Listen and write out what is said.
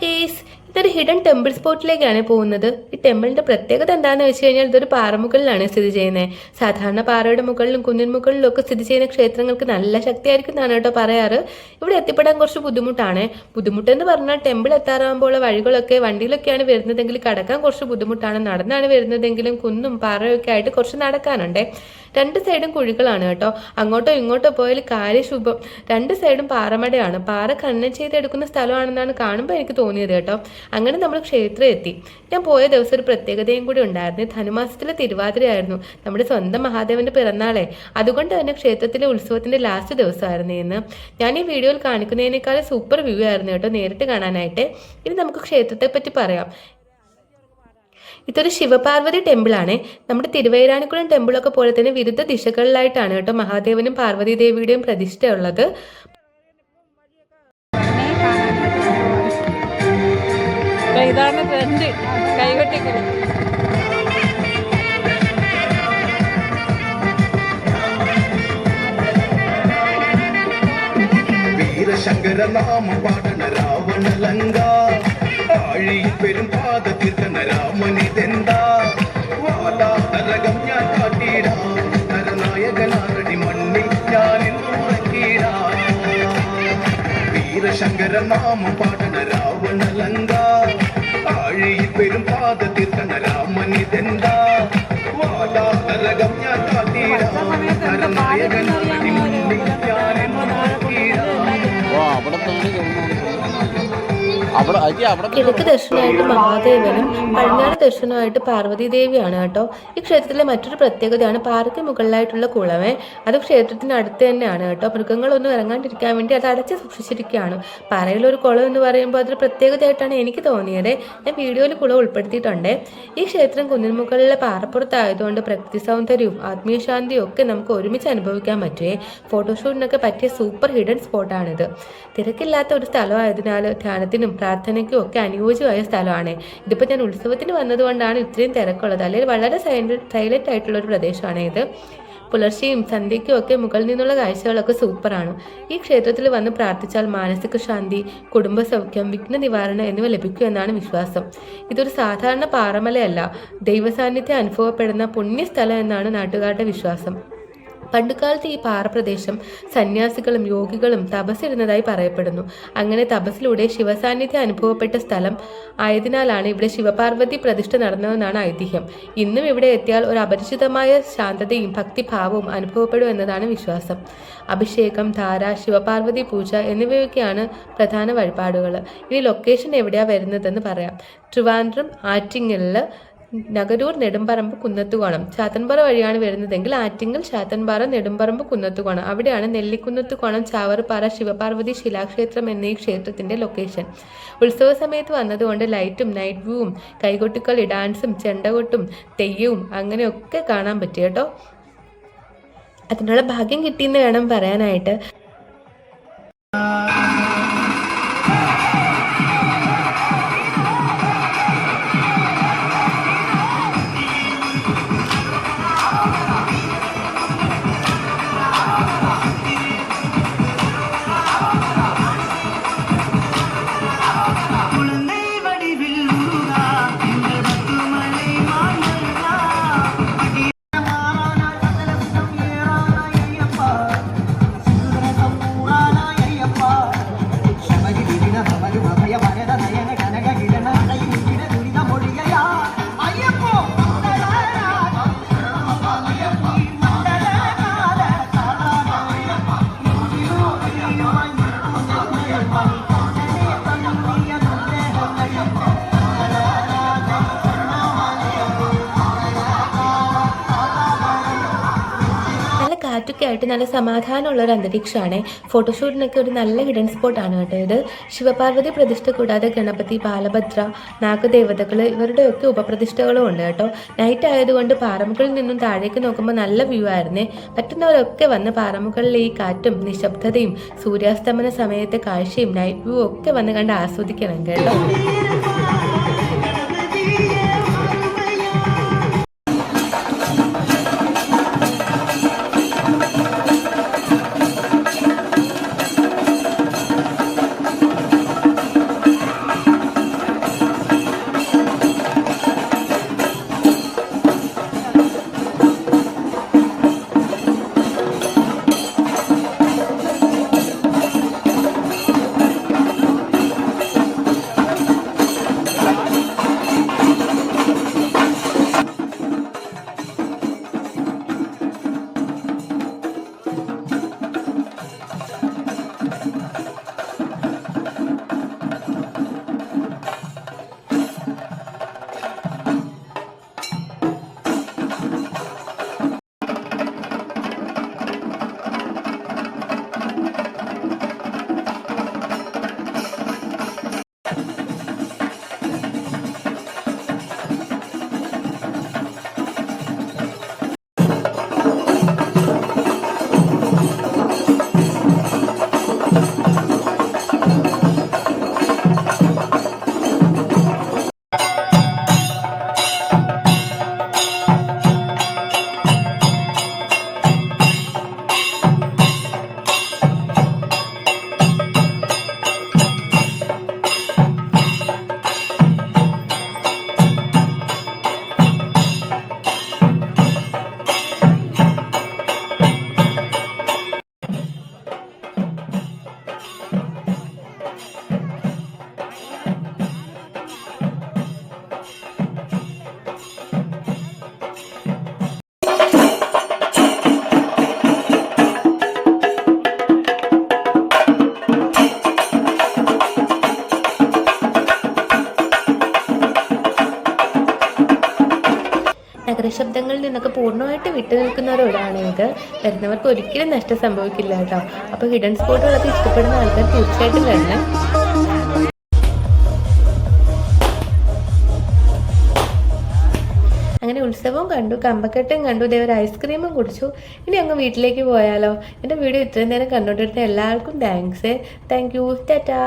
Case ഇതൊരു hidden temple സ്പോട്ടിലേക്കാണ് പോകുന്നത്. ഈ ടെമ്പിളിന്റെ പ്രത്യേകത എന്താണെന്ന് വെച്ച് കഴിഞ്ഞാൽ ഇതൊരു പാറമുകളിലാണ് സ്ഥിതി ചെയ്യുന്നത്. സാധാരണ പാറയുടെ മുകളിലും കുന്നിൻ മുകളിലും ഒക്കെ സ്ഥിതി ചെയ്യുന്ന ക്ഷേത്രങ്ങൾക്ക് നല്ല ശക്തിയായിരിക്കും എന്നാണ് കേട്ടോ പറയാറ്. ഇവിടെ എത്തിപ്പെടാൻ കുറച്ച് ബുദ്ധിമുട്ടാണ്. ബുദ്ധിമുട്ടെന്ന് പറഞ്ഞാൽ ടെമ്പിൾ എത്താറാകുമ്പോൾ വഴികളൊക്കെ വണ്ടിയിലൊക്കെയാണ് വരുന്നതെങ്കിൽ കടക്കാൻ കുറച്ച് ബുദ്ധിമുട്ടാണ്. നടന്നാണ് വരുന്നതെങ്കിലും കുന്നും പാറയൊക്കെ ആയിട്ട് കുറച്ച് നടക്കാനുണ്ട്. രണ്ട് സൈഡും കുഴികളാണ് കേട്ടോ. അങ്ങോട്ടോ ഇങ്ങോട്ടോ പോയാൽ കാര്യശുഭം. രണ്ട് സൈഡും പാറമടയാണ്. പാറ ഖനനം ചെയ്തെടുക്കുന്ന സ്ഥലമാണെന്നാണ് കാണുമ്പോൾ എനിക്ക് തോന്നിയത് കേട്ടോ. അങ്ങനെ നമ്മൾ ക്ഷേത്രം എത്തി. ഞാൻ പോയ ദിവസം ഒരു പ്രത്യേകതയും കൂടി ഉണ്ടായിരുന്നു. ധനുമാസത്തിലെ തിരുവാതിരയായിരുന്നു. നമ്മുടെ സ്വന്തം മഹാദേവന്റെ പിറന്നാളെ. അതുകൊണ്ട് തന്നെ ക്ഷേത്രത്തിലെ ഉത്സവത്തിന്റെ ലാസ്റ്റ് ദിവസമായിരുന്നു ഇന്ന്. ഞാൻ ഈ വീഡിയോയിൽ കാണിക്കുന്നതിനേക്കാളും സൂപ്പർ വ്യൂ ആയിരുന്നു കേട്ടോ നേരിട്ട് കാണാനായിട്ട്. ഇനി നമുക്ക് ക്ഷേത്രത്തെ പറ്റി പറയാം. ഇതൊരു ശിവപാർവതി ടെമ്പിളാണ്. നമ്മുടെ തിരുവൈരാണിക്കുളം ടെമ്പിളൊക്കെ പോലെ തന്നെ വിരുദ്ധ ദിശകളിലായിട്ടാണ് കേട്ടോ മഹാദേവനും പാർവതി ദേവിയുടെയും പ്രതിഷ്ഠ ഉള്ളത്. ഇതാണ് ട്രെൻഡ്, കൈകൊട്ടിക്കളി. വീരശങ്കര നാമം പാടണ രാവണലങ്ക ആഴിയിൽ പെരും പാദത്തിർക്കണ രാമനിതെന്താ വാദാതരകം ഞാൻ കാട്ടിടാ നരനായകനാരടി മണ്ണിൽ ഞാൻ ഉറക്കിടാ. വീരശങ്കര നാമം പാടണ രാവണലങ്ക ആഴിയിൽ പെരും പാദത്തിർക്കണ രാമനിതെന്താ വാദാതരകം ഞാൻ കാട്ടിടാ നരനായകനാരടി മണ്ണിൽ ഞാൻ ഉറക്കിടാ. കിഴക്ക് ദർശനമായിട്ട് മഹാദേവനും പടിഞ്ഞാറ് ദർശനമായിട്ട് പാർവതി ദേവിയാണ് കേട്ടോ. ഈ ക്ഷേത്രത്തിലെ മറ്റൊരു പ്രത്യേകതയാണ് പാറയ്ക്ക് മുകളിലായിട്ടുള്ള കുളമേ. അത് ക്ഷേത്രത്തിന് അടുത്ത് തന്നെയാണ് കേട്ടോ. മൃഗങ്ങളൊന്നും ഇറങ്ങാണ്ടിരിക്കാൻ വേണ്ടി അത് അടച്ച് സൂക്ഷിച്ചിരിക്കുകയാണ്. പാറയിലൊരു കുളം എന്ന് പറയുമ്പോൾ അതൊരു പ്രത്യേകതയായിട്ടാണ് എനിക്ക് തോന്നിയത്. ഞാൻ വീഡിയോയിൽ കുളം ഉൾപ്പെടുത്തിയിട്ടുണ്ട്. ഈ ക്ഷേത്രം കുന്നിൻ മുകളിലെ പാറപ്പുറത്തായതുകൊണ്ട് പ്രകൃതി സൗന്ദര്യവും ആത്മീയ ശാന്തിയും ഒക്കെ നമുക്ക് ഒരുമിച്ച് അനുഭവിക്കാൻ പറ്റുമേ. ഫോട്ടോഷൂട്ടിനൊക്കെ പറ്റിയ സൂപ്പർ ഹിഡൻ സ്പോട്ടാണിത്. തിരക്കില്ലാത്ത ഒരു സ്ഥലമായതിനാൽ ധ്യാനത്തിനും പ്രാർത്ഥനയ്ക്കും ഒക്കെ അനുയോജ്യമായ സ്ഥലമാണ്. ഇതിപ്പോൾ ഞാൻ ഉത്സവത്തിന് വന്നതുകൊണ്ടാണ് ഇത്രയും തിരക്കുള്ളത്. അല്ലെങ്കിൽ വളരെ സൈലന്റ് ആയിട്ടുള്ള ഒരു പ്രദേശമാണ് ഇത്. പുലർച്ചെയും സന്ധ്യയ്ക്കും ഒക്കെ മുകളിൽ നിന്നുള്ള കാഴ്ചകളൊക്കെ സൂപ്പറാണ്. ഈ ക്ഷേത്രത്തിൽ വന്ന് പ്രാർത്ഥിച്ചാൽ മാനസിക ശാന്തി, കുടുംബസൗഖ്യം, വിഘ്ന നിവാരണം എന്നിവ ലഭിക്കുമെന്നാണ് വിശ്വാസം. ഇതൊരു സാധാരണ പാറമലയല്ല, ദൈവസാന്നിധ്യം അനുഭവപ്പെടുന്ന പുണ്യസ്ഥലം എന്നാണ് നാട്ടുകാരുടെ വിശ്വാസം. പണ്ടുകാലത്ത് ഈ പാറപ്രദേശം സന്യാസികളും യോഗികളും തപസ്സിരുന്നതായി പറയപ്പെടുന്നു. അങ്ങനെ തപസ്സിലൂടെ ശിവസാന്നിധ്യം അനുഭവപ്പെട്ട സ്ഥലം ആയതിനാലാണ് ഇവിടെ ശിവപാർവതി പ്രതിഷ്ഠ നടന്നതെന്നാണ് ഐതിഹ്യം. ഇന്നും ഇവിടെ എത്തിയാൽ ഒരു അപരിചിതമായ ശാന്തതയും ഭക്തിഭാവവും അനുഭവപ്പെടുമെന്നതാണ് വിശ്വാസം. അഭിഷേകം, ധാര, ശിവപാർവതി പൂജ എന്നിവയൊക്കെയാണ് പ്രധാന വഴിപാടുകൾ. ഇനി ലൊക്കേഷൻ എവിടെയാണ് വരുന്നതെന്ന് പറയാം. ട്രിവാൻഡ്രം ആറ്റിങ്ങലിൽ നഗരൂർ, നെടുമ്പറമ്പ്, കുന്നത്തുകോണം. ചാത്തൻപാറ വഴിയാണ് വരുന്നതെങ്കിൽ ആറ്റിങ്ങൽ, ചാത്തൻപാറ, നെടുമ്പറമ്പ്, കുന്നത്തുകോണം. അവിടെയാണ് നെല്ലിക്കുന്നത്തുകോണം ചാവറുപാറ ശിവപാർവതി ശിലാക്ഷേത്രം എന്ന ഈ ക്ഷേത്രത്തിന്റെ ലൊക്കേഷൻ. ഉത്സവ സമയത്ത് വന്നതുകൊണ്ട് ലൈറ്റും നൈറ്റ് വ്യൂവും കൈകൊട്ടിക്കളി, ഡാൻസും ചെണ്ടകൊട്ടും തെയ്യവും അങ്ങനെയൊക്കെ കാണാൻ പറ്റി കേട്ടോ. അതിനുള്ള ഭാഗ്യം കിട്ടിയെന്ന് വേണം പറയാനായിട്ട്. കാറ്റൊക്കെ ആയിട്ട് നല്ല സമാധാനമുള്ള ഒരു അന്തരീക്ഷമാണ്. ഫോട്ടോഷൂട്ടിനൊക്കെ ഒരു നല്ല ഹിഡൻ സ്പോട്ടാണ് കേട്ടോ ഇത്. ശിവപാർവതി പ്രതിഷ്ഠ കൂടാതെ ഗണപതി, ബാലഭദ്ര, നാഗദേവതകൾ ഇവരുടെയൊക്കെ ഉപപ്രതിഷ്ഠകളും ഉണ്ട് കേട്ടോ. നൈറ്റ് ആയതുകൊണ്ട് പാറമുകളിൽ നിന്നും താഴേക്ക് നോക്കുമ്പോൾ നല്ല വ്യൂ ആയിരുന്നേ. പറ്റുന്നവരൊക്കെ വന്ന് പാറമുകളിലെ ഈ കാറ്റും നിശബ്ദതയും സൂര്യാസ്തമന സമയത്തെ കാഴ്ചയും നൈറ്റ് വ്യൂ ഒക്കെ വന്ന് കണ്ട് ആസ്വദിക്കണം കേട്ടോ. നഗരശബ്ദങ്ങളിൽ നിന്നൊക്കെ പൂർണ്ണമായിട്ട് വിട്ടു നിൽക്കുന്ന ഒരിടമാണ് ഇത്. വരുന്നവർക്ക് ഒരിക്കലും നഷ്ടം സംഭവിക്കില്ല കേട്ടോ. അപ്പോൾ ഹിഡൻ സ്പോട്ടുകളൊക്കെ ഇഷ്ടപ്പെടുന്ന ആൾക്കാർ തീർച്ചയായിട്ടും വരണം. അങ്ങനെ ഉത്സവവും കണ്ടു, കമ്പക്കെട്ടും കണ്ടു, ഇതേ ഒരു ഐസ്ക്രീമും കുടിച്ചു. ഇനി അങ്ങ് വീട്ടിലേക്ക് പോയാലോ. എൻ്റെ വീഡിയോ ഇത്രയും നേരം കണ്ടുകൊണ്ടിരുന്ന എല്ലാവർക്കും താങ്ക്സ്. Thank you. ടാറ്റാ.